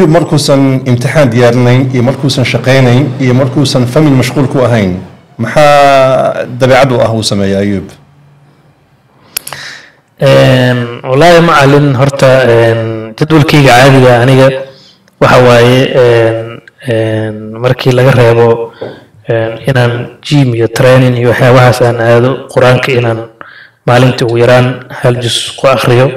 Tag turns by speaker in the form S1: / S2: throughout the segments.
S1: markuusan imtixaan diyaarinayn iyo markuusan shaqaynayn iyo markuusan family mashquul ku ahayn maxaa dabeecad u ah uu sameeyaa Ayuub
S2: والله معلن هرتا جدول كيغا عادية أنيغا وحواي مركي لغا ريبو إنان جيم يو ترينين يو حيوهاس أن هذا قرآنك إنان معلنتي ويران هل جس قو أخريو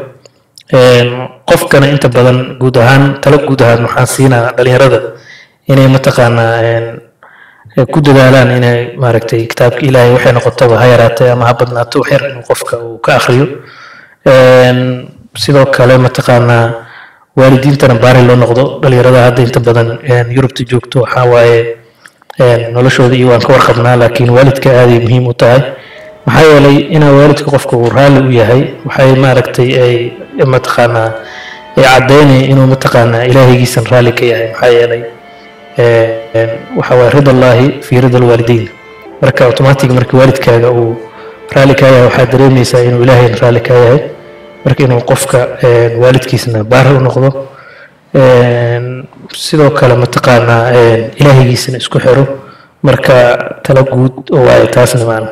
S2: قف كان إنت بدن قودهان تلق قودهان محاسينا دليرادة إني متقانا كود دالان إني ماركتي كتابك إلهي وحينا قطبة هايراتي أما هبدنا توحير إنو قفك وكأخريو sidoo kale mataqaana waalidiintana baari loo noqdo dhalinyarada hadda inta badan Yurubta joogto waxa waaye noloshooda iyo waan ka warqabnaa laakiin waalidka aad ay muhiim u tahay maxaa yeelay in waalidka qofka uu raali u yahay waxay maaragtay ay mataqaana ay cadeynay inuu mataqaana ilaahigiisan raali ka yahay maxaa yeelay waxa waaye ridallaahi fi ridal waalidiin marka automatic markii waalidkaaga uu raali ka yahay waxa dareemaysaa inuu ilaahay raali ka yahay marka inuu qofka waalidkiisna baar u noqdo sidoo kale mataqaana ilaahigiisna isku xiro marka tala guud oo ay taasna macna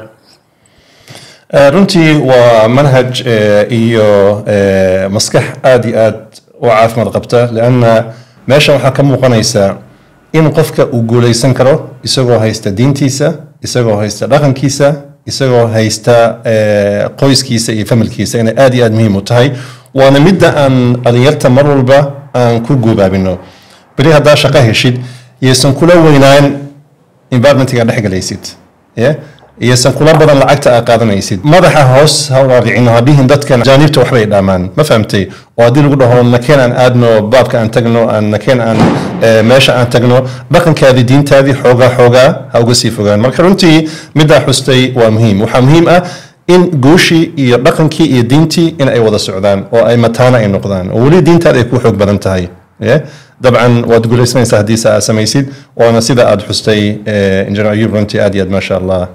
S1: runtii waa manhaj iyo maskax aad iyo aad u caafimaad qabta laana meesha waxa ka muuqanaysa in qofka uu guuleysan karo isagoo haysta diintiisa isagoo haysta dhaqankiisa isagoo haysta qoyskiisa iyo familkiisa inay aad iyo aad muhiim u tahay waana midda aan dhalinyarta mar walba aan ku guubaabino bari haddaa shaqo heshid iyaysan kula weynaan environmentiga dhex galaysid iyaysan kula badan lacagta aad qaadanaysid madaxa hoos ha raadicin hadhihin dadkan jaanibta waxbay dhaamaan ma fahamtay oo haddii lagu dhaho nakeen aan aadno baabka aan tagno nakeen aan meesha aan tagno dhaqankaadii diintaadii xoogaa ha uga sii fogaan marka runtii middaa xustay waa muhiim waxaa muhiim ah in guushii iyo dhaqankii iyo diintii in ay wada socdaan oo ay mataana ay noqdaan oo weli diintaada ay ku xoog badan tahay dabcan waad guulaysanaysaa haddii saa aad samaysid waana sida aad xustay injineer Ayuub runtii aad iyo aad maasha allah